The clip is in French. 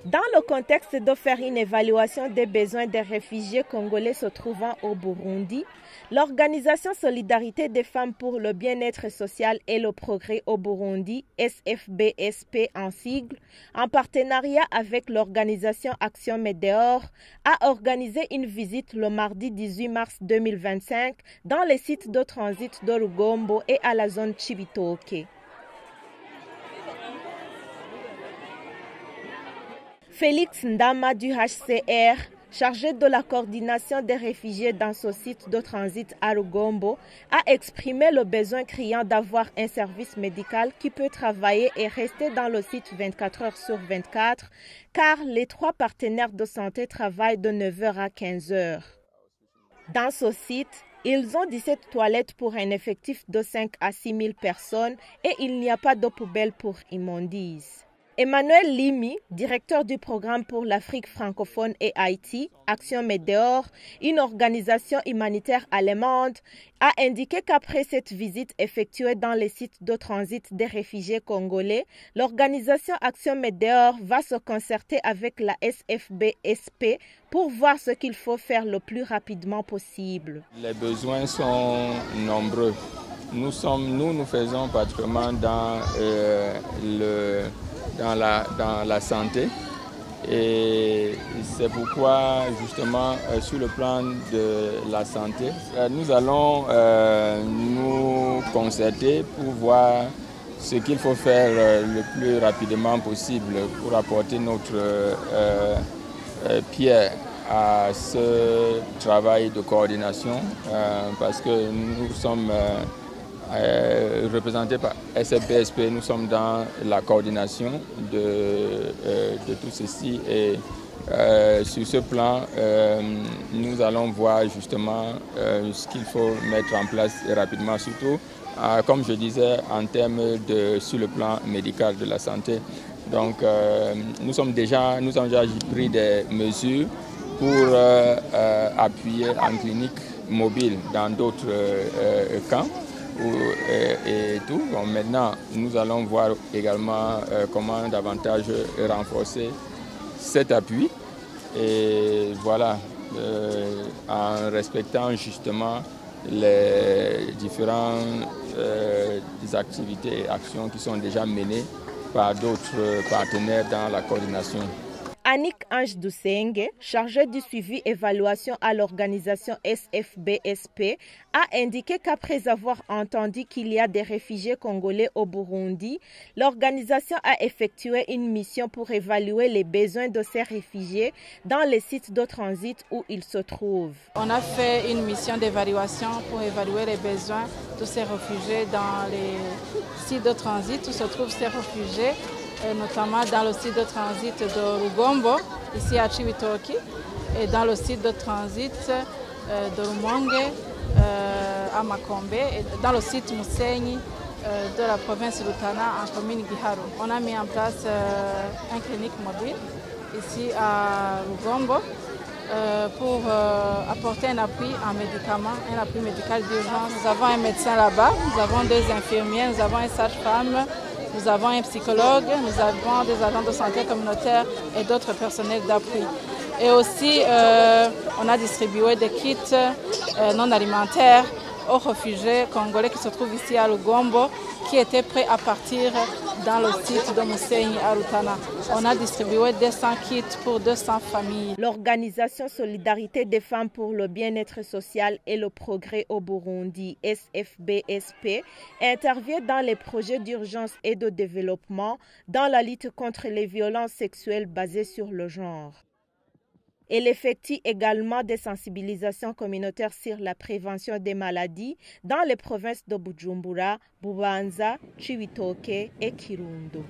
Dans le contexte de faire une évaluation des besoins des réfugiés congolais se trouvant au Burundi, l'Organisation Solidarité des femmes pour le bien-être social et le progrès au Burundi, SFBSP en sigle, en partenariat avec l'organisation Action Médéor, a organisé une visite le mardi 18 mars 2025 dans les sites de transit de Rugombo et à la zone Chibitoke. Félix Ndama du HCR, chargé de la coordination des réfugiés dans ce site de transit à Rugombo, a exprimé le besoin criant d'avoir un service médical qui peut travailler et rester dans le site 24 heures sur 24, car les 3 partenaires de santé travaillent de 9 h à 15 h. Dans ce site, ils ont 17 toilettes pour un effectif de 5 à 6 000 personnes et il n'y a pas de poubelle pour immondices. Emmanuel Limi, directeur du programme pour l'Afrique francophone et Haïti, Action Médéor, une organisation humanitaire allemande, a indiqué qu'après cette visite effectuée dans les sites de transit des réfugiés congolais, l'organisation Action Médéor va se concerter avec la SFBSP pour voir ce qu'il faut faire le plus rapidement possible. Les besoins sont nombreux. Nous faisons particulièrement dans la santé et c'est pourquoi justement sur le plan de la santé, nous allons nous concerter pour voir ce qu'il faut faire le plus rapidement possible pour apporter notre pierre à ce travail de coordination parce que nous sommes représentés par SFBSP, nous sommes dans la coordination de tout ceci et sur ce plan, nous allons voir justement ce qu'il faut mettre en place rapidement, surtout comme je disais en termes sur le plan médical de la santé. Donc nous avons déjà pris des mesures pour appuyer en clinique mobile dans d'autres camps. Et tout. Bon, maintenant, nous allons voir également comment davantage renforcer cet appui et voilà, en respectant justement les différentes activités et actions qui sont déjà menées par d'autres partenaires dans la coordination. Annick Ange Doussenge, chargée du suivi évaluation à l'organisation SFBSP, a indiqué qu'après avoir entendu qu'il y a des réfugiés congolais au Burundi, l'organisation a effectué une mission pour évaluer les besoins de ces réfugiés dans les sites de transit où ils se trouvent. On a fait une mission d'évaluation pour évaluer les besoins de ces réfugiés dans les sites de transit où se trouvent ces réfugiés, notamment dans le site de transit de Rugombo, ici à Chibitoke, et dans le site de transit de Rumonge, à Makombe, et dans le site Musenyi de la province de Rutana, en commune Giharo. On a mis en place une clinique mobile ici à Rugombo pour apporter un appui en médicaments, un appui médical d'urgence. Nous avons un médecin là-bas, nous avons 2 infirmiers, nous avons une sage-femme, nous avons un psychologue, nous avons des agents de santé communautaire et d'autres personnels d'appui. Et aussi, on a distribué des kits non alimentaires aux réfugiés congolais qui se trouvent ici à Rugombo, qui étaient prêts à partir dans le site de Musenyi à Rutana. On a distribué 200 kits pour 200 familles. L'Organisation Solidarité des femmes pour le bien-être social et le progrès au Burundi, SFBSP, intervient dans les projets d'urgence et de développement dans la lutte contre les violences sexuelles basées sur le genre. Elle effectue également des sensibilisations communautaires sur la prévention des maladies dans les provinces de Bujumbura, Bubanza, Chibitoke et Kirundo.